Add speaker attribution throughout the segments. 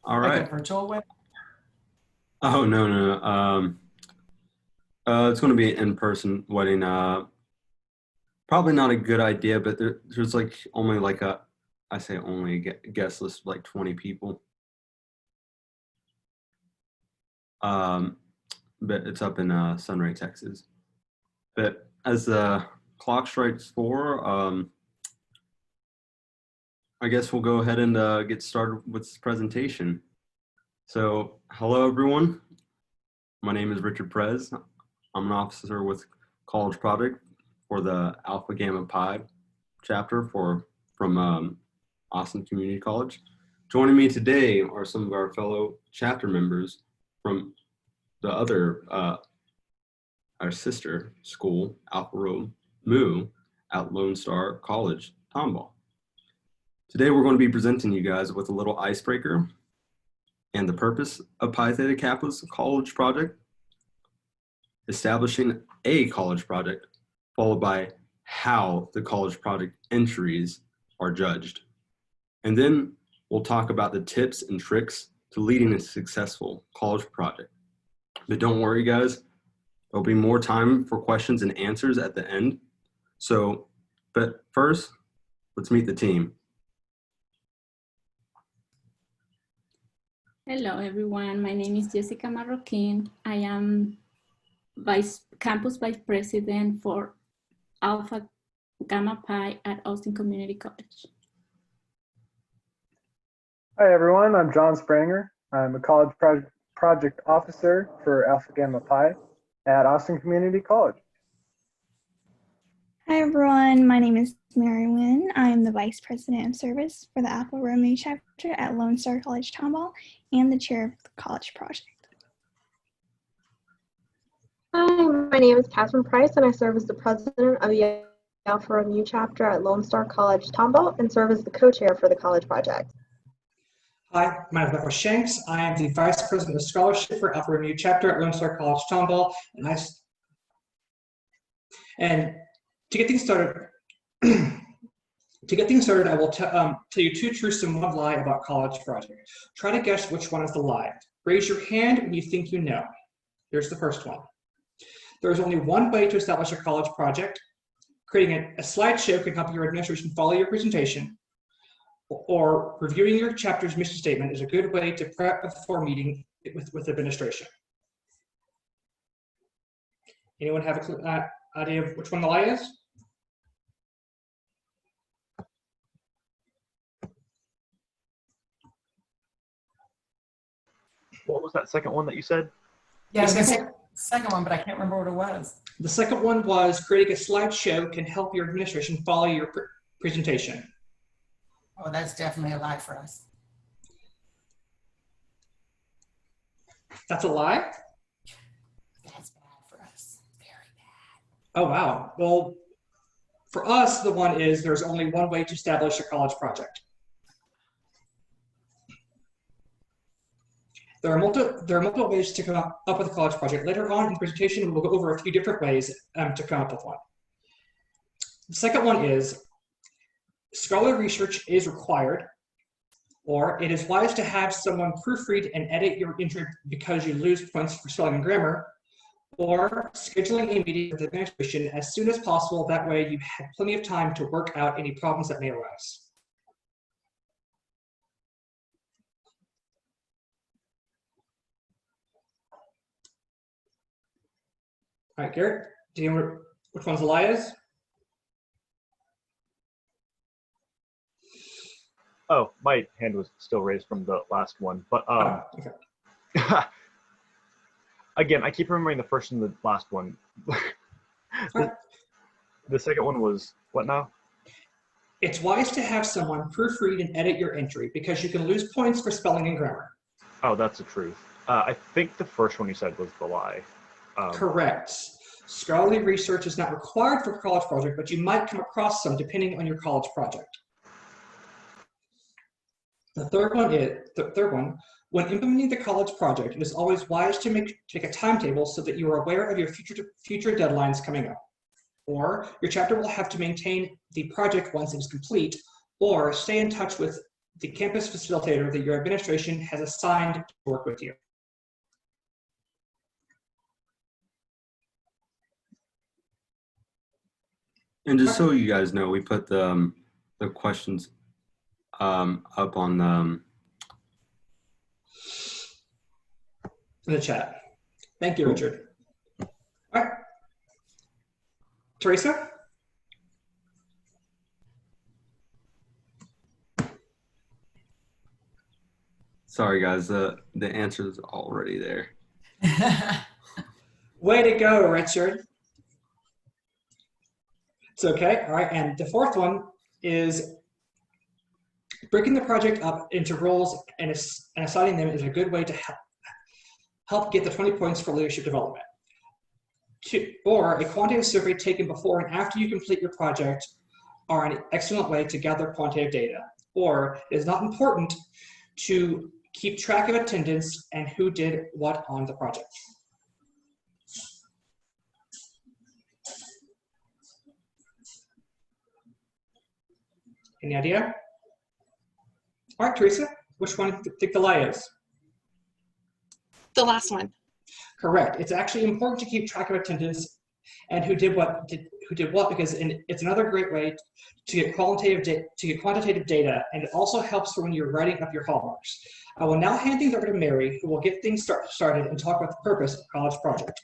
Speaker 1: All
Speaker 2: Like a
Speaker 1: right.
Speaker 2: virtual way?
Speaker 1: Oh no, no, no. It's going to be an in-person wedding. Probably not a good idea, but there's like only like I say only a guest list of like 20 people. Um, but it's up in Sunray, Texas. But as the clock strikes 4, I guess we'll go ahead and get started with this presentation. So, hello everyone. My name is Richard Prez. I'm an officer with College Project for the Alpha Gamma Pi chapter from Austin Community College. Joining me today are some of our fellow chapter members from the other, our sister school, Alpha Rho Mu, at Lone Star College, Tomball. Today we're going to be presenting you guys with a little icebreaker and the purpose of Pi Theta Kappa's college project, establishing a college project, followed by how the college project entries are judged. And then we'll talk about the tips and tricks to leading a successful college project. But don't worry, guys, there'll be more time for questions and answers at the end. But first, let's meet the team.
Speaker 3: Hello, everyone. My name is Jessica Marroquin. I am Campus Vice President for Alpha Gamma Pi at Austin Community College.
Speaker 4: Hi, everyone. I'm John Spranger. I'm a College Project Officer for Alpha Gamma Pi at Austin Community College.
Speaker 5: Hi, everyone. My name is Mary Wynn. I am the Vice President of Service for the Alpha Rho Mu chapter at Lone Star College Tomball and the Chair of the College Project.
Speaker 6: Hi, my name is Catherine Price, and I serve as the President of the Alpha Rho Mu chapter at Lone Star College Tomball and serve as the Co-Chair for the College Project.
Speaker 2: Hi, my name is Michael Shanks. I am the Vice President of Scholarship for Alpha Rho Mu chapter at Lone Star College Tomball. And to get things started, I will tell you 2 truths and 1 lie about College Project. Try to guess which one is the lie. Raise your hand when you think you know. Here's the first one. There is only one way to establish a college project. Creating a slideshow can help your administration follow your presentation, or reviewing your chapter's mission statement is a good way to prep before meeting with administration. Anyone have an idea of which one the lie is?
Speaker 7: What was that second one that you said?
Speaker 2: Yeah, I was
Speaker 8: gonna say second one, but I can't remember what it was.
Speaker 2: The second one was creating a slideshow can help your administration follow your presentation.
Speaker 8: Oh, that's definitely a lie for us.
Speaker 2: That's a lie?
Speaker 8: That's bad for us, very bad.
Speaker 2: Oh, wow. Well, for us, the one is there's only one way to establish a college project. There are multiple ways to come up with a college project. Later on in the presentation, we'll go over a few different ways to come up with one. The second one is scholarly research is required, or it is wise to have someone proofread and edit your entry because you lose points for spelling and grammar, or scheduling a meeting with the administration as soon as possible. That way you have plenty of time to work out any problems that may arise. All right, Garrett, do you know which one's the lie is?
Speaker 7: Oh, my hand was still raised from the last one, but
Speaker 2: Okay.
Speaker 7: Again, I keep remembering the first and the last one. The second one was what now?
Speaker 2: It's wise to have someone proofread and edit your entry because you can lose points for spelling and grammar.
Speaker 7: Oh, that's the truth. I think the first one you said was the lie.
Speaker 2: Correct. Scholarly research is not required for a college project, but you might come across some depending on your college project. The third one, when implementing the college project, it is always wise to make a timetable so that you are aware of your future deadlines coming up. Or your chapter will have to maintain the project once it is complete, or stay in touch with the campus facilitator that your administration has assigned to work with you.
Speaker 1: And just so you guys know, we put the questions up on
Speaker 2: in the chat. Thank you, Richard. All right. Teresa?
Speaker 1: Sorry, guys. The answer is already there.
Speaker 2: Way to go, Richard. It's okay. All right. And the fourth one is breaking the project up into roles and assigning them is a good way to help get the 20 points for leadership development. Or a quantitative survey taken before and after you complete your project are an excellent way to gather quantitative data. Or it is not important to keep track of attendance and who did what on the project. Any idea? All right, Teresa, which one do you think the lie is?
Speaker 8: The last one.
Speaker 2: Correct. It's actually important to keep track of attendance and who did what because it's another great way to get quantitative data, and it also helps for when you're writing up your hallmarks. I will now hand things over to Mary, who will get things started and talk about the purpose of College Project.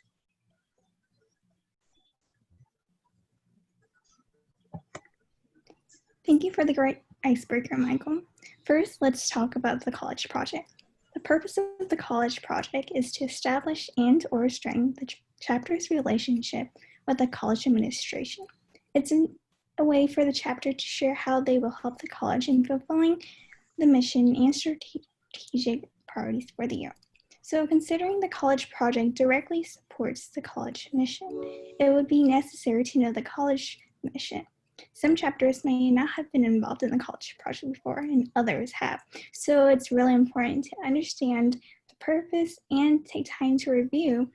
Speaker 5: Thank you for the great icebreaker, Michael. First, let's talk about the College Project. The purpose of the College Project is to establish and/or strengthen the chapter's relationship with the college administration. It's a way for the chapter to share how they will help the college in fulfilling the mission and strategic priorities for the year. So considering the College Project directly supports the college mission, it would be necessary to know the college mission. Some chapters may not have been involved in the College Project before, and others have. So it's really important to understand the purpose and take time to review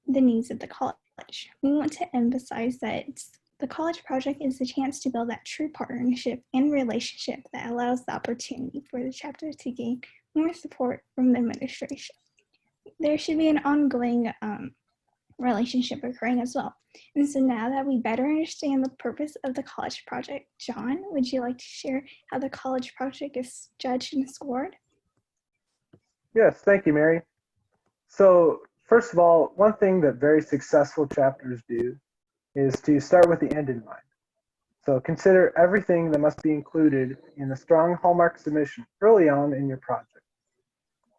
Speaker 5: the needs of the college. We want to emphasize that the College Project is the chance to build that true partnership and relationship that allows the opportunity for the chapter to gain more support from the administration. There should be an ongoing relationship occurring as well. And so now that we better understand the purpose of the College Project, John, would you like to share how the College Project is judged and scored?
Speaker 4: Yes, thank you, Mary. So first of all, one thing that very successful chapters do is to start with the end in mind. So consider everything that must be included in a strong Hallmark submission early on in your project.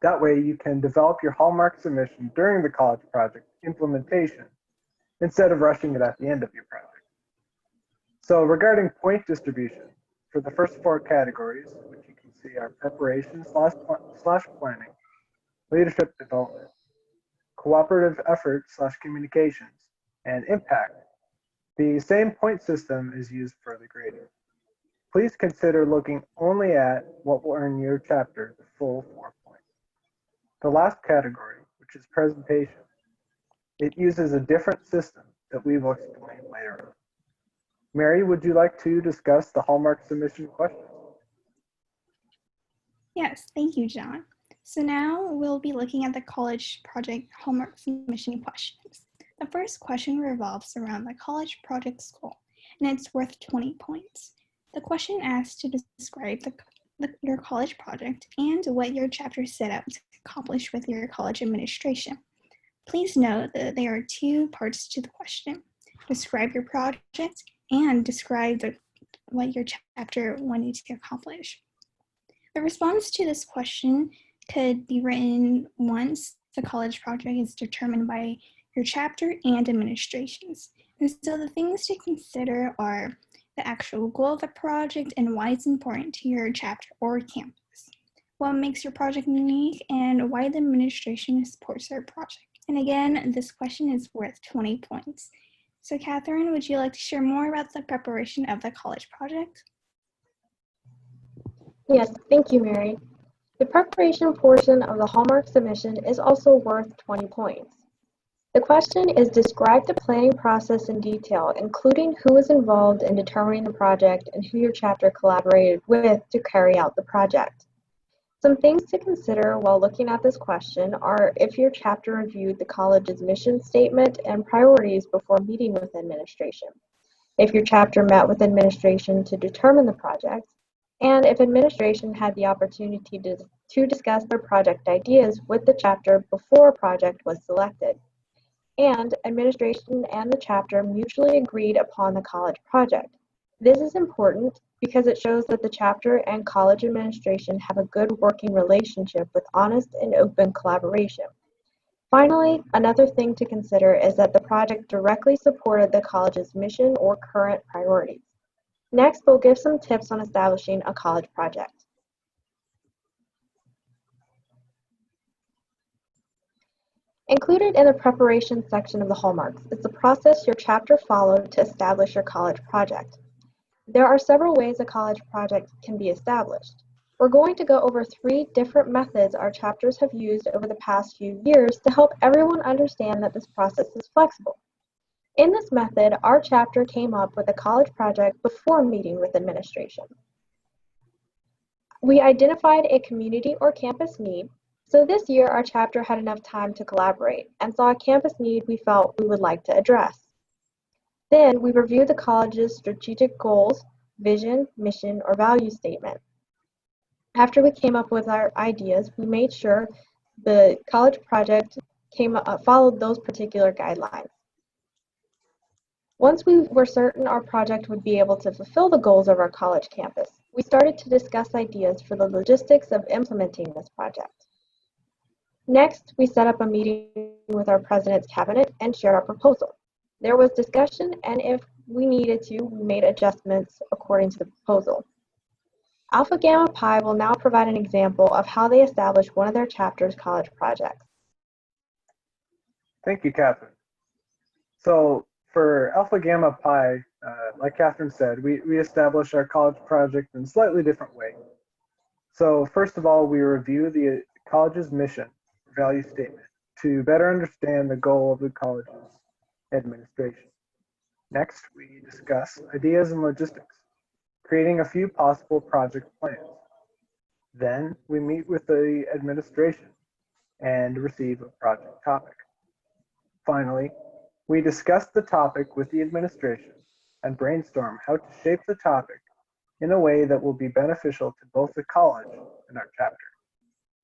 Speaker 4: That way you can develop your Hallmark submission during the College Project implementation instead of rushing it at the end of your project. So regarding point distribution, for the first four categories, which you can see are preparation slash planning, leadership development, cooperative effort slash communications, and impact, the same point system is used for the grading. Please consider looking only at what will earn your chapter the full 4 points. The last category, which is presentation, it uses a different system that we will explain later on. Mary, would you like to discuss the Hallmark submission questions?
Speaker 5: Yes, thank you, John. So now we'll be looking at the College Project Hallmark submission questions. The first question revolves around the College Project goal, and it's worth 20 points. The question asks to describe your college project and what your chapter set out to accomplish with your college administration. Please note that there are two parts to the question. Describe your project and describe what your chapter wanted to accomplish. The response to this question could be written once the college project is determined by your chapter and administrations. And so the things to consider are the actual goal of the project and why it's important to your chapter or campus, what makes your project unique, and why the administration supports their project. And again, this question is worth 20 points. So Catherine, would you like to share more about the preparation of the college project?
Speaker 6: Yes, thank you, Mary. The preparation portion of the Hallmark submission is also worth 20 points. The question is describe the planning process in detail, including who was involved in determining the project and who your chapter collaborated with to carry out the project. Some things to consider while looking at this question are if your chapter reviewed the college's mission statement and priorities before meeting with administration, if your chapter met with administration to determine the project, and if administration had the opportunity to discuss their project ideas with the chapter before a project was selected, and administration and the chapter mutually agreed upon the college project. This is important because it shows that the chapter and college administration have a good working relationship with honest and open collaboration. Finally, another thing to consider is that the project directly supported the college's mission or current priorities. Next, we'll give some tips on establishing a college project. Included in the preparation section of the Hallmarks is the process your chapter followed to establish your college project. There are several ways a college project can be established. We're going to go over 3 different methods our chapters have used over the past few years to help everyone understand that this process is flexible. In this method, our chapter came up with a college project before meeting with administration. We identified a community or campus need. So this year, our chapter had enough time to collaborate and saw a campus need we felt we would like to address. Then we reviewed the college's strategic goals, vision, mission, or value statement. After we came up with our ideas, we made sure the college project followed those particular guidelines. Once we were certain our project would be able to fulfill the goals of our college campus, we started to discuss ideas for the logistics of implementing this project. Next, we set up a meeting with our president's cabinet and shared our proposal. There was discussion, and if we needed to, we made adjustments according to the proposal. Alpha Gamma Pi will now provide an example of how they established one of their chapter's college projects.
Speaker 4: Thank you, Catherine. So for Alpha Gamma Pi, like Catherine said, we established our college project in a slightly different way. So first of all, we review the college's mission value statement to better understand the goal of the college's administration. Next, we discuss ideas and logistics, creating a few possible project plans. Then we meet with the administration and receive a project topic. Finally, we discuss the topic with the administration and brainstorm how to shape the topic in a way that will be beneficial to both the college and our chapter.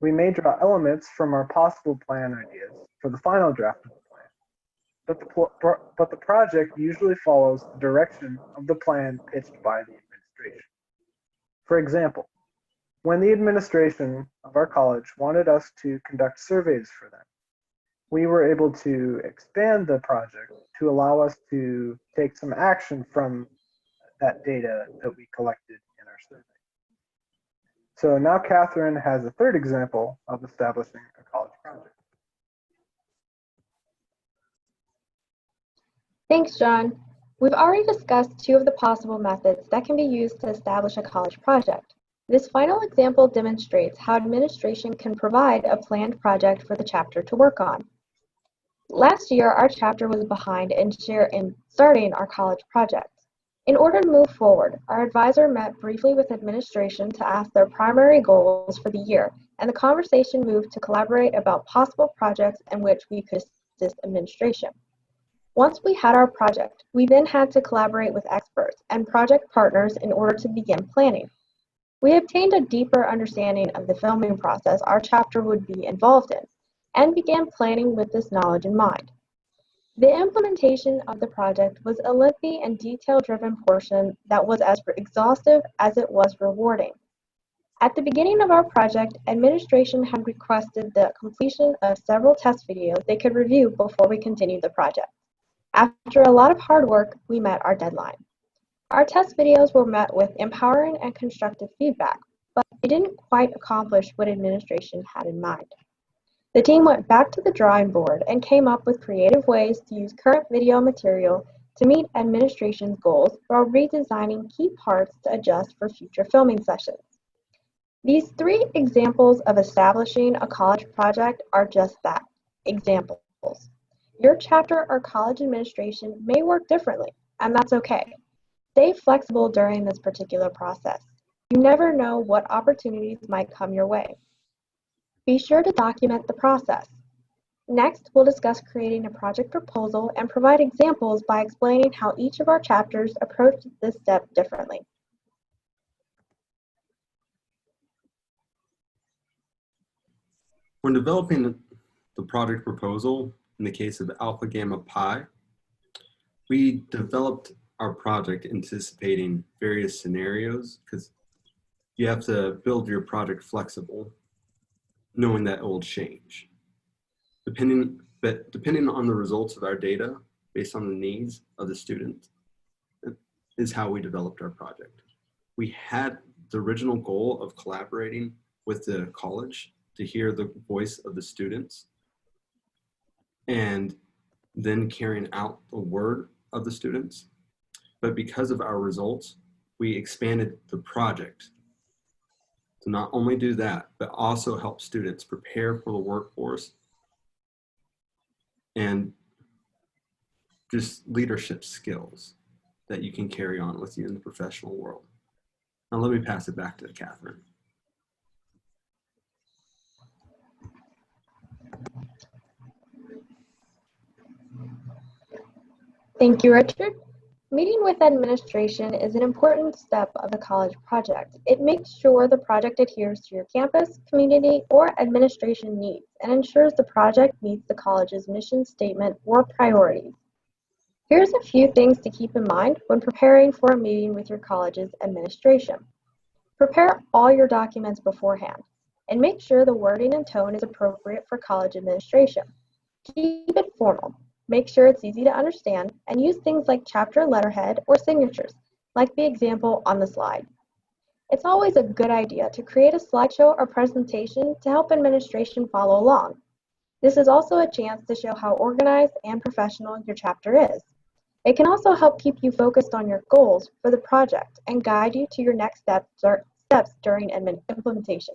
Speaker 4: We may draw elements from our possible plan ideas for the final draft of the plan, but the project usually follows the direction of the plan pitched by the administration. For example, when the administration of our college wanted us to conduct surveys for them, we were able to expand the project to allow us to take some action from that data that we collected in our survey. So now Catherine has a third example of establishing a college project.
Speaker 6: Thanks, John. We've already discussed 2 of the possible methods that can be used to establish a college project. This final example demonstrates how administration can provide a planned project for the chapter to work on. Last year, our chapter was behind in starting our college project. In order to move forward, our advisor met briefly with administration to ask their primary goals for the year, and the conversation moved to collaborate about possible projects in which we could assist administration. Once we had our project, we then had to collaborate with experts and project partners in order to begin planning. We obtained a deeper understanding of the filming process our chapter would be involved in, and began planning with this knowledge in mind. The implementation of the project was a lengthy and detail-driven portion that was as exhaustive as it was rewarding. At the beginning of our project, administration had requested the completion of several test videos they could review before we continued the project. After a lot of hard work, we met our deadline. Our test videos were met with empowering and constructive feedback, but they didn't quite accomplish what administration had in mind. The team went back to the drawing board and came up with creative ways to use current video material to meet administration's goals while redesigning key parts to adjust for future filming sessions. These 3 examples of establishing a college project are just that, examples. Your chapter or college administration may work differently, and that's okay. Stay flexible during this particular process. You never know what opportunities might come your way. Be sure to document the process. Next, we'll discuss creating a project proposal and provide examples by explaining how each of our chapters approached this step differently.
Speaker 1: When developing the project proposal, in the case of Alpha Gamma Pi, we developed our project anticipating various scenarios because you have to build your project flexible, knowing that it will change. Depending on the results of our data, based on the needs of the student, is how we developed our project. We had the original goal of collaborating with the college to hear the voice of the students and then carrying out the word of the students. But because of our results, we expanded the project to not only do that, but also help students prepare for the workforce and just leadership skills that you can carry on with you in the professional world. Now let me pass it back to Catherine.
Speaker 6: Thank you, Richard. Meeting with administration is an important step of the college project. It makes sure the project adheres to your campus, community, or administration needs and ensures the project meets the college's mission statement or priorities. Here's a few things to keep in mind when preparing for a meeting with your college's administration. Prepare all your documents beforehand and make sure the wording and tone is appropriate for college administration. Keep it formal. Make sure it's easy to understand and use things like chapter letterhead or signatures, like the example on the slide. It's always a good idea to create a slideshow or presentation to help administration follow along. This is also a chance to show how organized and professional your chapter is. It can also help keep you focused on your goals for the project and guide you to your next steps during implementation.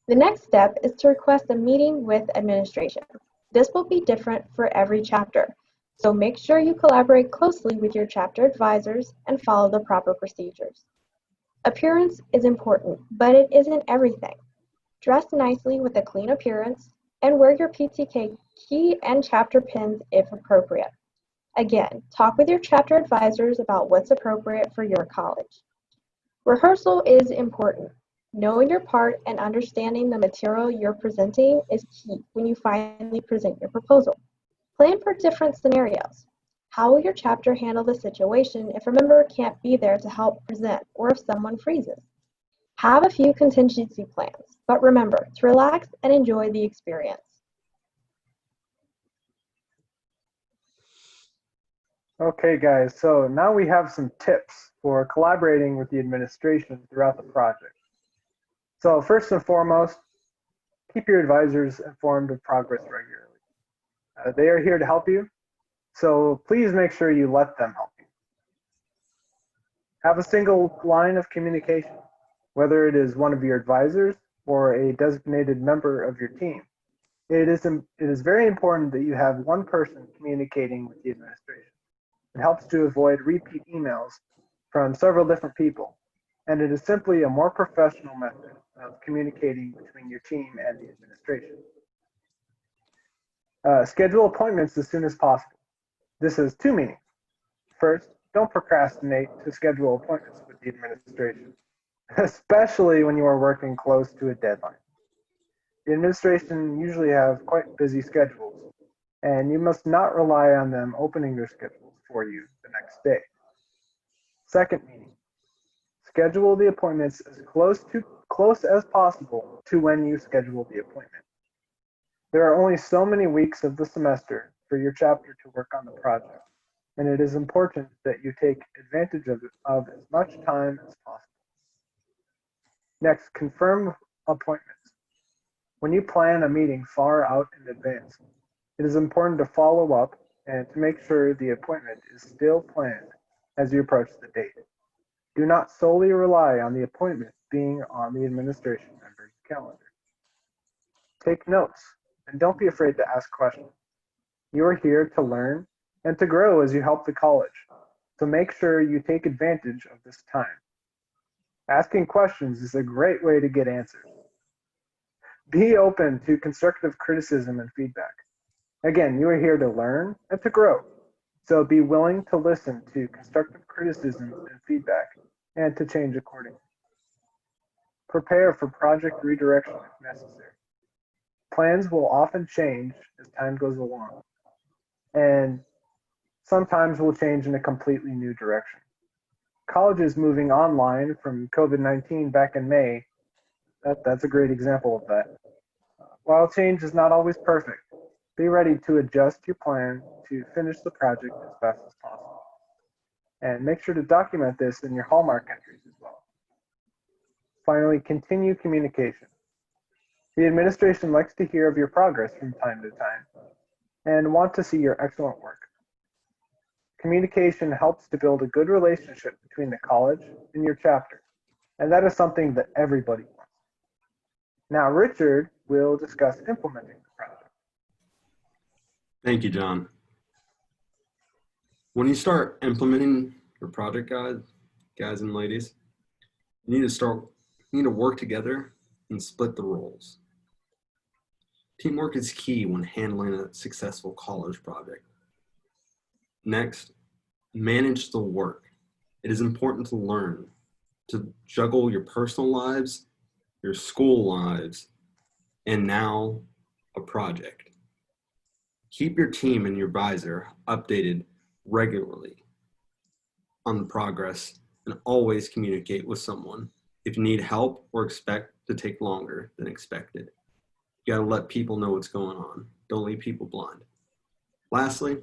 Speaker 6: The next step is to request a meeting with administration. This will be different for every chapter, so make sure you collaborate closely with your chapter advisors and follow the proper procedures. Appearance is important, but it isn't everything. Dress nicely with a clean appearance and wear your PTK key and chapter pins if appropriate. Again, talk with your chapter advisors about what's appropriate for your college. Rehearsal is important. Knowing your part and understanding the material you're presenting is key when you finally present your proposal. Plan for different scenarios. How will your chapter handle the situation if a member can't be there to help present or if someone freezes? Have a few contingency plans, but remember to relax and enjoy the experience.
Speaker 4: Okay, guys, so now we have some tips for collaborating with the administration throughout the project. So first and foremost, keep your advisors informed of progress regularly. They are here to help you, so please make sure you let them help you. Have a single line of communication, whether it is one of your advisors or a designated member of your team. It is very important that you have one person communicating with the administration. It helps to avoid repeat emails from several different people, and it is simply a more professional method of communicating between your team and the administration. Schedule appointments as soon as possible. This has two meanings. First, don't procrastinate to schedule appointments with the administration, especially when you are working close to a deadline. The administration usually have quite busy schedules, and you must not rely on them opening their schedules for you the next day. Second meaning, schedule the appointments as close as possible to when you schedule the appointment. There are only so many weeks of the semester for your chapter to work on the project, and it is important that you take advantage of as much time as possible. Next, confirm appointments. When you plan a meeting far out in advance, it is important to follow up and to make sure the appointment is still planned as you approach the date. Do not solely rely on the appointment being on the administration member's calendar. Take notes and don't be afraid to ask questions. You are here to learn and to grow as you help the college, so make sure you take advantage of this time. Asking questions is a great way to get answers. Be open to constructive criticism and feedback. Again, you are here to learn and to grow, so be willing to listen to constructive criticism and feedback and to change accordingly. Prepare for project redirection if necessary. Plans will often change as time goes along, and sometimes will change in a completely new direction. Colleges moving online from COVID-19 back in May, that's a great example of that. While change is not always perfect, be ready to adjust your plan to finish the project as fast as possible. And make sure to document this in your Hallmark entries as well. Finally, continue communication. The administration likes to hear of your progress from time to time and want to see your excellent work. Communication helps to build a good relationship between the college and your chapter, and that is something that everybody wants. Now, Richard will discuss implementing the project.
Speaker 1: Thank you, John. When you start implementing your project, guys and ladies, you need to work together and split the roles. Teamwork is key when handling a successful college project. Next, manage the work. It is important to learn to juggle your personal lives, your school lives, and now a project. Keep your team and your advisor updated regularly on the progress and always communicate with someone if you need help or expect to take longer than expected. You gotta let people know what's going on. Don't leave people blind. Lastly,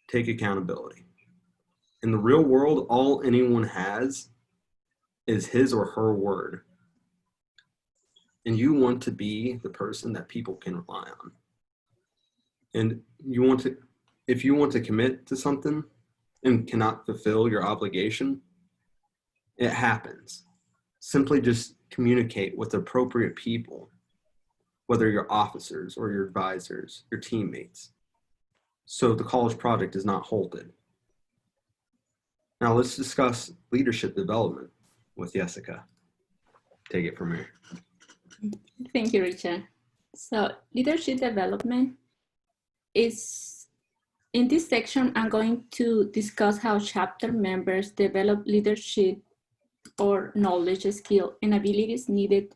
Speaker 1: take accountability. In the real world, all anyone has is his or her word. And you want to be the person that people can rely on. And if you want to commit to something and cannot fulfill your obligation, it happens. Simply just communicate with appropriate people, whether your officers or your advisors, your teammates, so the college project is not halted. Now let's discuss leadership development with Jessica. Take it from here.
Speaker 3: Thank you, Richard. So leadership development is, in this section, I'm going to discuss how chapter members develop leadership or knowledge, skill, and abilities needed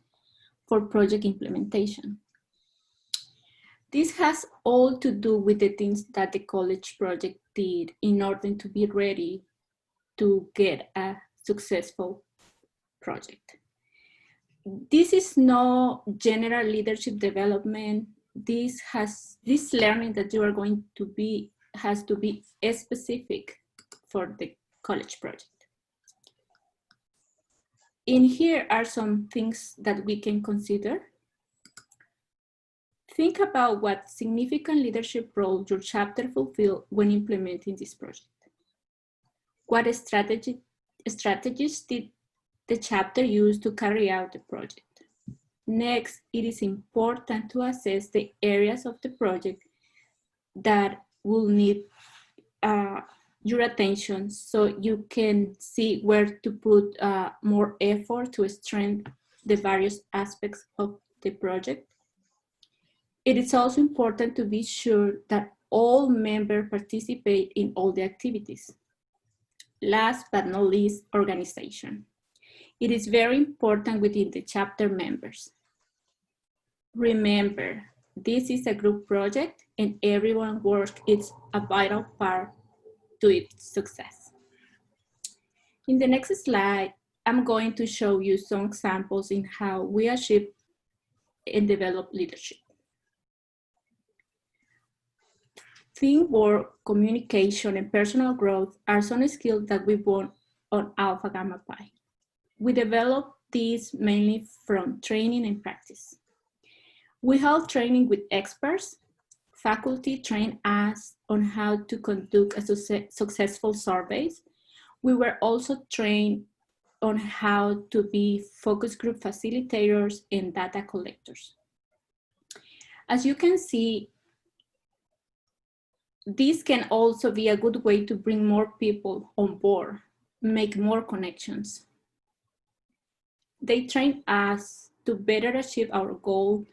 Speaker 3: for project implementation. This has all to do with the things that the college project did in order to be ready to get a successful project. This is no general leadership development. This learning that you are going to be has to be specific for the college project. In here are some things that we can consider. Think about what significant leadership role your chapter fulfilled when implementing this project. What strategies did the chapter use to carry out the project? Next, it is important to assess the areas of the project that will need your attention so you can see where to put more effort to strengthen the various aspects of the project. It is also important to be sure that all members participate in all the activities. Last but not least, organization. It is very important within the chapter members. Remember, this is a group project and everyone's work is a vital part to its success. In the next slide, I'm going to show you some examples in how we achieve and develop leadership. Teamwork, communication, and personal growth are some skills that we learned on Alpha Gamma Pi. We develop these mainly from training and practice. We held training with experts. Faculty trained us on how to conduct a successful surveys. We were also trained on how to be focus group facilitators and data collectors. As you can see, this can also be a good way to bring more people on board, make more connections. They train us to better achieve our goal,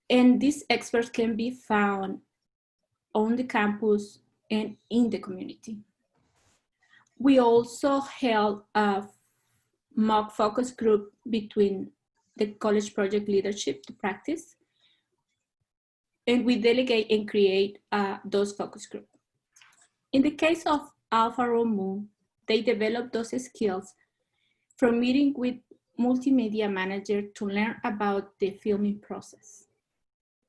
Speaker 3: and these experts can be found on the campus and in the community. We also held a mock focus group between the College Project leadership to practice, and we delegate and create those focus groups. In the case of Alpha Romeo, they developed those skills from meeting with multimedia manager to learn about the filming process.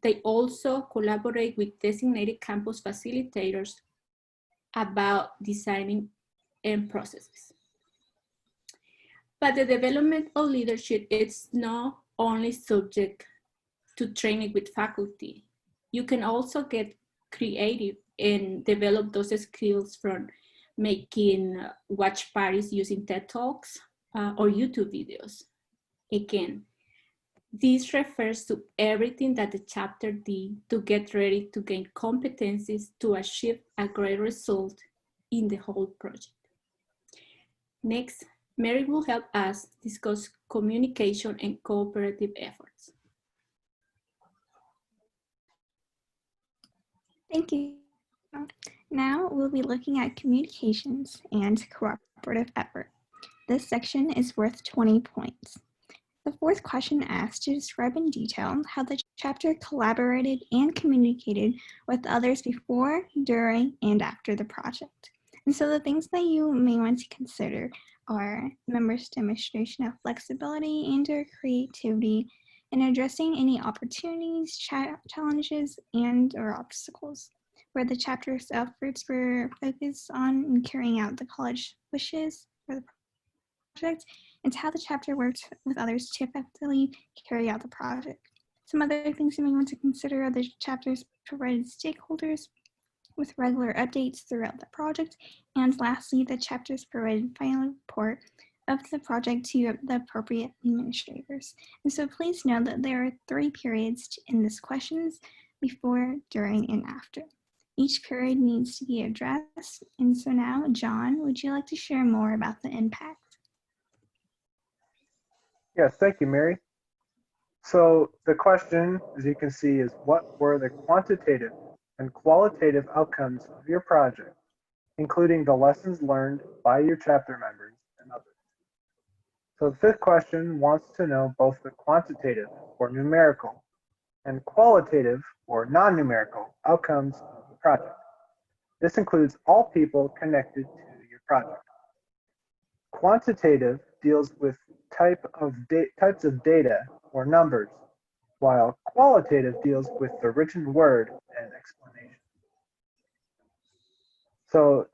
Speaker 3: They also collaborate with designated campus facilitators about designing and processes. But the development of leadership is not only subject to training with faculty. You can also get creative and develop those skills from making watch parties using TED Talks or YouTube videos. Again, this refers to everything that the chapter did to get ready to gain competencies to achieve a great result in the whole project. Next, Mary will help us discuss communication and cooperative efforts.
Speaker 5: Thank you. Now we'll be looking at communications and cooperative effort. This section is worth 20 points. The fourth question asks to describe in detail how the chapter collaborated and communicated with others before, during, and after the project. And so the things that you may want to consider are members' demonstration of flexibility and or creativity in addressing any opportunities, challenges, and or obstacles, where the chapter's efforts were focused on carrying out the college wishes for the project, and how the chapter worked with others to effectively carry out the project. Some other things you may want to consider are the chapters provided stakeholders with regular updates throughout the project, and lastly, the chapters provided final report of the project to the appropriate administrators. And so please know that there are 3 periods in this questions: before, during, and after. Each period needs to be addressed. And so now, John, would you like to share more about the impact?
Speaker 4: Yes, thank you, Mary. So the question, as you can see, is what were the quantitative and qualitative outcomes of your project, including the lessons learned by your chapter members and others? So the fifth question wants to know both the quantitative or numerical and qualitative or non-numerical outcomes of the project. This includes all people connected to your project. Quantitative deals with types of data or numbers, while qualitative deals with the written word and explanation. So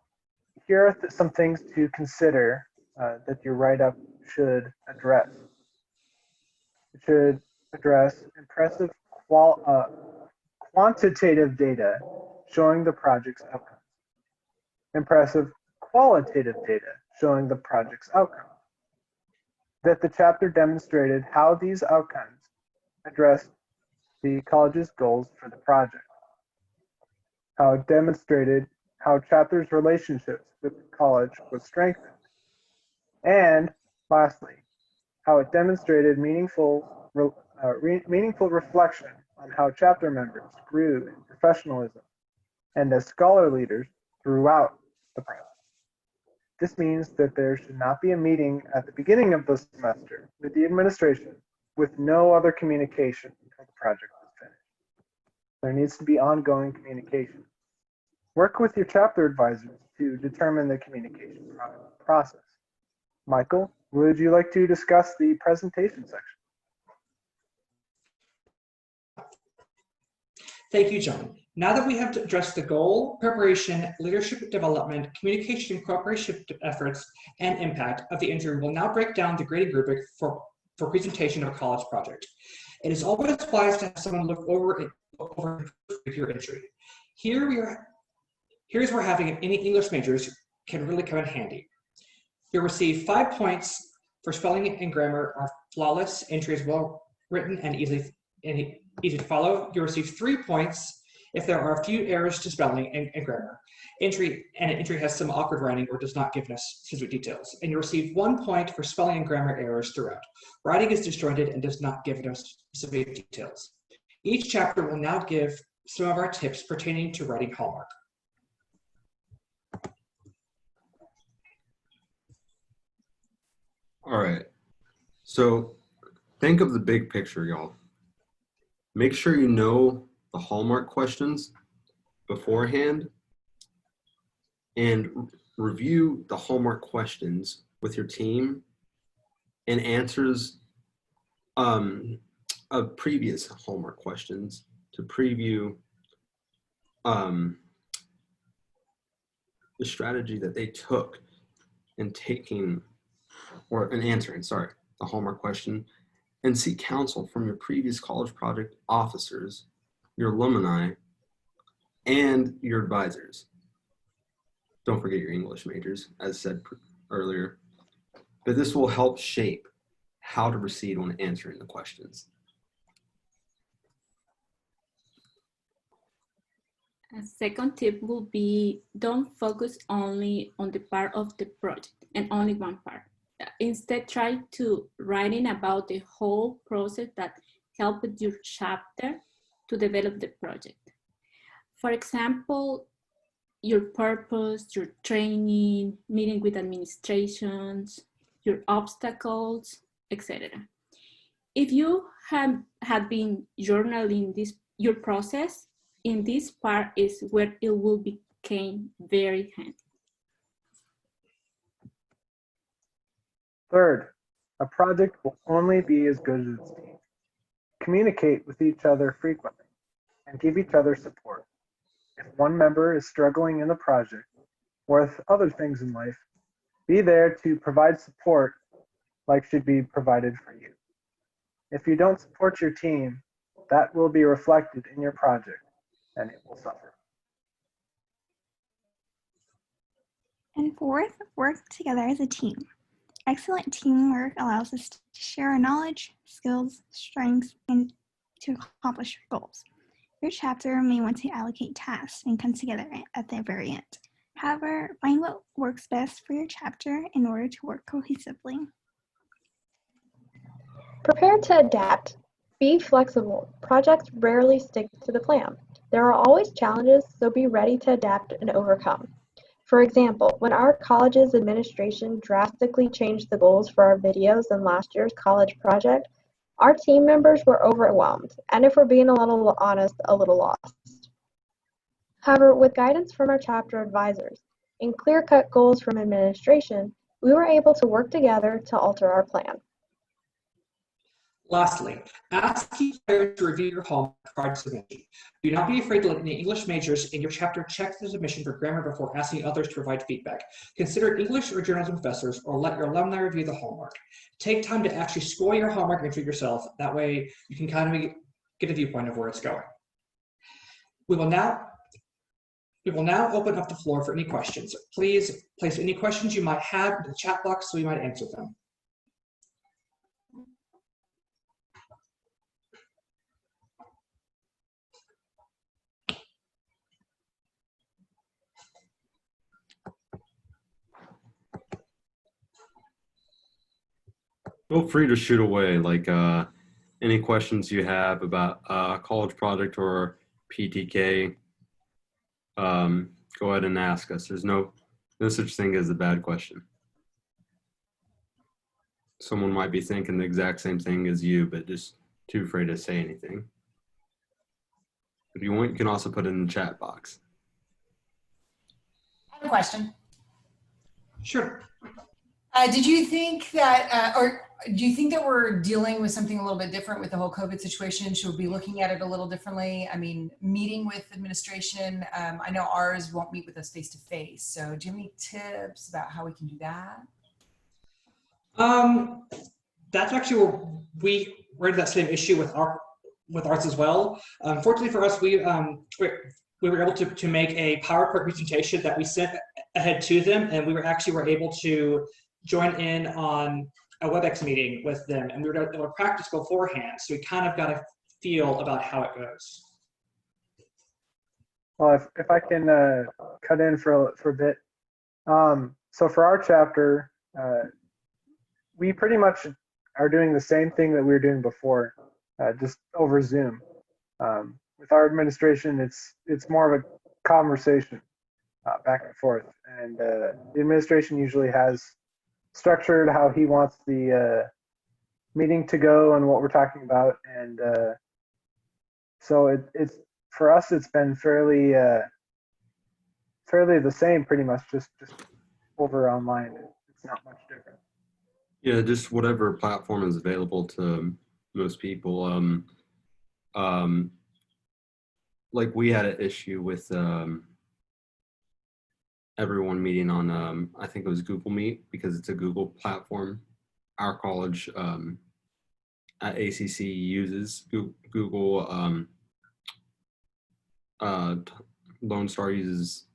Speaker 4: here are some things to consider that your write-up should address. It should address impressive quantitative data showing the project's outcomes. Impressive qualitative data showing the project's outcomes. That the chapter demonstrated how these outcomes addressed the college's goals for the project. How it demonstrated how chapter's relationships with the college was strengthened. And lastly, how it demonstrated meaningful reflection on how chapter members grew in professionalism and as scholar leaders throughout the project. This means that there should not be a meeting at the beginning of the semester with the administration with no other communication until the project is finished. There needs to be ongoing communication. Work with your chapter advisors to determine the communication process. Michael, would you like to discuss the presentation section?
Speaker 2: Thank you, John. Now that we have addressed the goal, preparation, leadership development, communication, cooperation efforts, and impact of the entry, we'll now break down the grading rubric for presentation of a college project. It is always wise to have someone look over your entry. Here's where having any English majors can really come in handy. You'll receive 5 points for spelling and grammar. Our flawless entry is well written and easy to follow. You'll receive 3 points if there are a few errors to spelling and grammar. Entry has some awkward writing or does not give us specific details. And you receive 1 point for spelling and grammar errors throughout. Writing is disjointed and does not give us specific details. Each chapter will now give some of our tips pertaining to writing Hallmark.
Speaker 1: All right. So think of the big picture, y'all. Make sure you know the Hallmark questions beforehand and review the Hallmark questions with your team and answers of previous Hallmark questions to preview the strategy that they took in taking or in answering, the Hallmark question, and seek counsel from your previous college project officers, your alumni, and your advisors. Don't forget your English majors, as said earlier. But this will help shape how to proceed when answering the questions.
Speaker 3: A second tip will be don't focus only on the part of the project and only one part. Instead, try to writing about the whole process that helped your chapter to develop the project. For example, your purpose, your training, meeting with administrations, your obstacles, etc. If you have been journaling your process, in this part is where it will become very handy.
Speaker 4: Third, a project will only be as good as its team. Communicate with each other frequently and give each other support. If one member is struggling in the project or with other things in life, be there to provide support like should be provided for you. If you don't support your team, that will be reflected in your project and it will suffer.
Speaker 5: And fourth, work together as a team. Excellent teamwork allows us to share our knowledge, skills, strengths, and to accomplish goals. Your chapter may want to allocate tasks and come together at the very end. However, find what works best for your chapter in order to work cohesively.
Speaker 6: Prepare to adapt. Be flexible. Projects rarely stick to the plan. There are always challenges, so be ready to adapt and overcome. For example, when our college's administration drastically changed the goals for our videos in last year's college project, our team members were overwhelmed, and if we're being a little honest, a little lost. However, with guidance from our chapter advisors and clear-cut goals from administration, we were able to work together to alter our plan.
Speaker 2: Lastly, ask each player to review your Hallmark prior to submission. Do not be afraid to let the English majors in your chapter check the submission for grammar before asking others to provide feedback. Consider English or journalism professors or let your alumni review the Hallmark. Take time to actually score your Hallmark entry yourself. That way you can kind of get a viewpoint of where it's going. We will now open up the floor for any questions. Please place any questions you might have in the chat box so we might answer them.
Speaker 1: Feel free to shoot away, like any questions you have about college project or PTK. Go ahead and ask us. There's no such thing as a bad question. Someone might be thinking the exact same thing as you, but just too afraid to say anything. If you want, you can also put it in the chat box.
Speaker 8: I have a question.
Speaker 2: Sure.
Speaker 8: Did you think that, or do you think that we're dealing with something a little bit different with the whole COVID situation? Should we be looking at it a little differently? I mean, meeting with administration, I know ours won't meet with us face to face. So do you have any tips about how we can do that?
Speaker 2: That's actually where we ran into that same issue with ours as well. Fortunately for us, we were able to make a PowerPoint presentation that we sent ahead to them, and we were able to join in on a WebEx meeting with them, and we were able to practice beforehand, so we kind of got a feel about how it goes.
Speaker 4: Well, if I can cut in for a bit. So for our chapter, we pretty much are doing the same thing that we were doing before, just over Zoom. With our administration, it's more of a conversation back and forth, and the administration usually has structured how he wants the meeting to go and what we're talking about, and so it's for us it's been fairly the same, pretty much just over online. It's not much different.
Speaker 1: Yeah, just whatever platform is available to most people. Like we had an issue with everyone meeting on I think it was Google Meet because it's a Google platform. Our college at ACC uses Google. Lone Star uses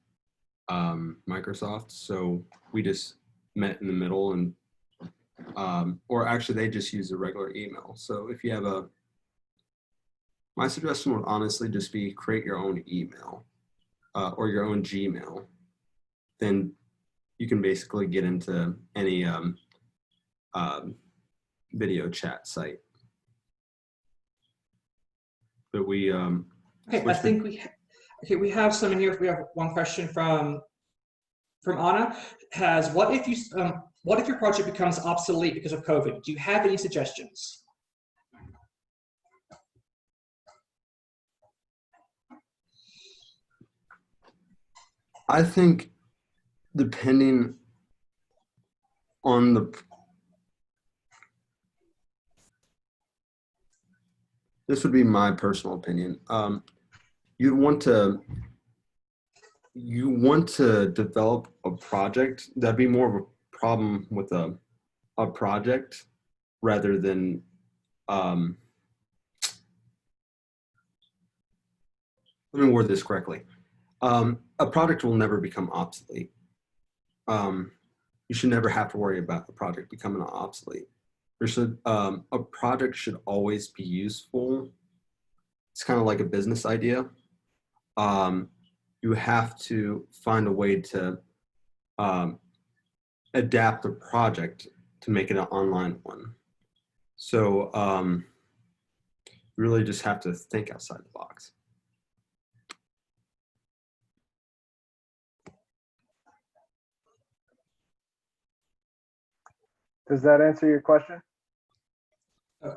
Speaker 1: Microsoft, so we just met in the middle, and or actually they just use a regular email. So if you have my suggestion would honestly just be create your own email or your own Gmail. Then you can basically get into any video chat site. But we
Speaker 2: Okay, I think we have some in here. We have one question from Anna. What if your project becomes obsolete because of COVID? Do you have any suggestions?
Speaker 1: I think depending on this would be my personal opinion. You want to develop a project. That'd be more of a problem with a project rather than let me word this correctly. A product will never become obsolete. You should never have to worry about the project becoming obsolete. A project should always be useful. It's kind of like a business idea. You have to find a way to adapt the project to make it an online one. So you really just have to think outside the box.
Speaker 4: Does that answer your question?
Speaker 2: All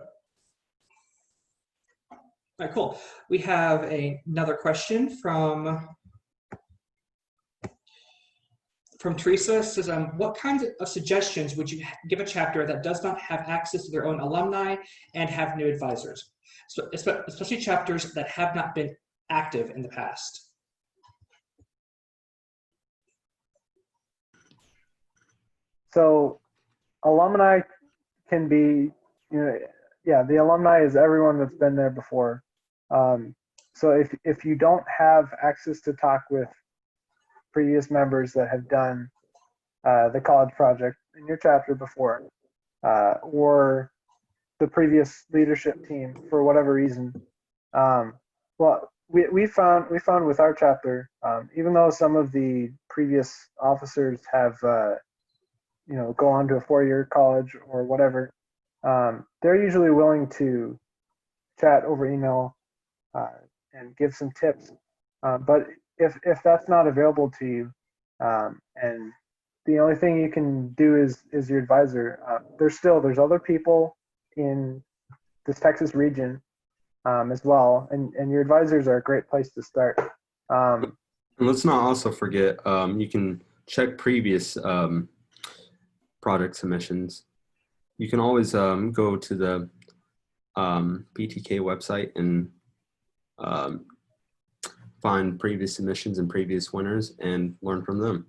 Speaker 2: right, cool. We have another question from Teresa. It says, what kinds of suggestions would you give a chapter that does not have access to their own alumni and have new advisors, so especially chapters that have not been active in the past?
Speaker 4: So alumni can be, the alumni is everyone that's been there before. So if you don't have access to talk with previous members that have done the college project in your chapter before, or the previous leadership team for whatever reason, well, we found with our chapter, even though some of the previous officers have go on to a 4-year college or whatever, they're usually willing to chat over email and give some tips. But if that's not available to you, and the only thing you can do is your advisor, there's other people in this Texas region as well, and your advisors are a great place to start.
Speaker 1: And let's not also forget, you can check previous project submissions. You can always go to the PTK website and find previous submissions and previous winners and learn from them.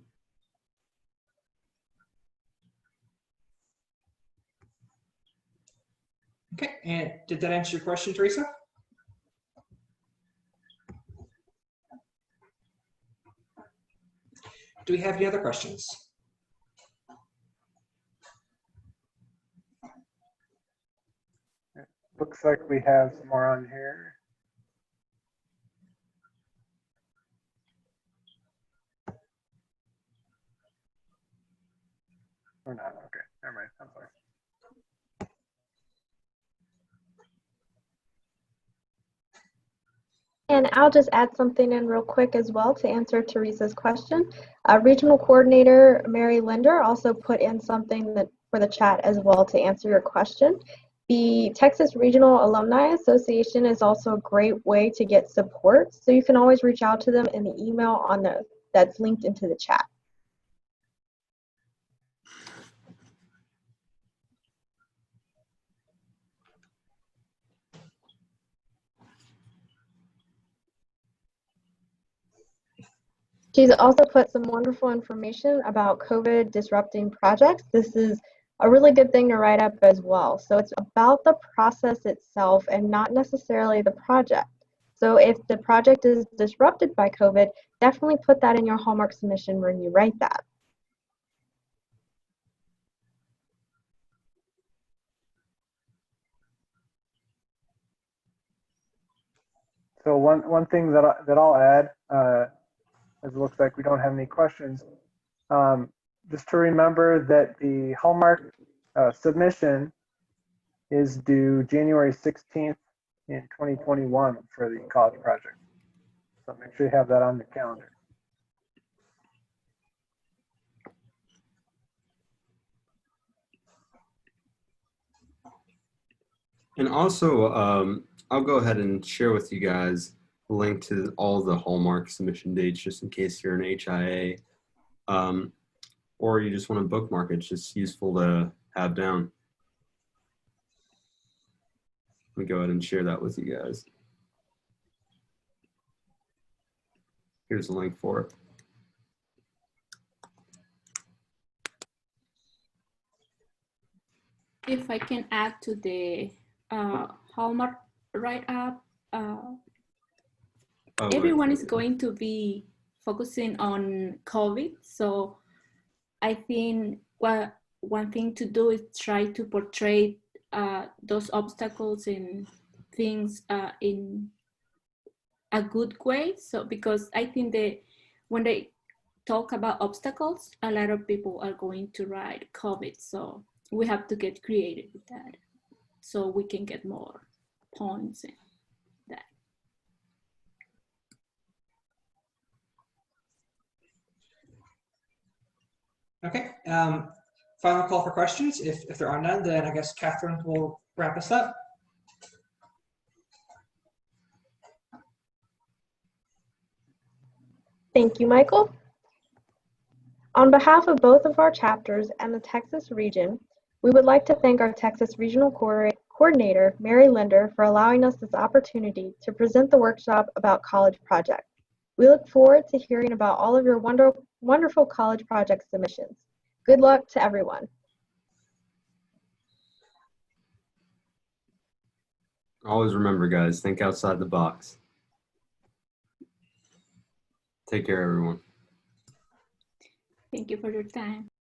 Speaker 2: Okay, and did that answer your question, Teresa? Do we have any other questions?
Speaker 4: Looks like we have some more on here. Or not? Okay, never mind. I'm sorry.
Speaker 6: And I'll just add something in real quick as well to answer Teresa's question. Regional Coordinator Mary Linder also put in something that for the chat as well to answer your question. The Texas Regional Alumni Association is also a great way to get support, so you can always reach out to them in the email that's linked into the chat. She's also put some wonderful information about COVID disrupting projects. This is a really good thing to write up as well. So it's about the process itself and not necessarily the project. So if the project is disrupted by COVID, definitely put that in your Hallmark submission when you write that.
Speaker 4: So one thing that I'll add, as it looks like we don't have any questions, just to remember that the Hallmark submission is due January 16th in 2021 for the college project. So make sure you have that on your calendar.
Speaker 1: And also, I'll go ahead and share with you guys a link to all the Hallmark submission dates, just in case you're an HIA, or you just want to bookmark it. It's just useful to have down. Let me go ahead and share that with you guys. Here's the link for it.
Speaker 3: If I can add to the Hallmark write-up, everyone is going to be focusing on COVID. So I think one thing to do is try to portray those obstacles and things in a good way. So because I think that when they talk about obstacles, a lot of people are going to write COVID. So we have to get creative with that so we can get more points in that.
Speaker 2: Okay, final call for questions. If there are none, then I guess Catherine will wrap us up.
Speaker 6: Thank you, Michael. On behalf of both of our chapters and the Texas region, we would like to thank our Texas Regional Coordinator, Mary Linder, for allowing us this opportunity to present the workshop about College Project. We look forward to hearing about all of your wonderful College Project submissions. Good luck to everyone.
Speaker 1: Always remember, guys, think outside the box. Take care, everyone.
Speaker 3: Thank you for your time.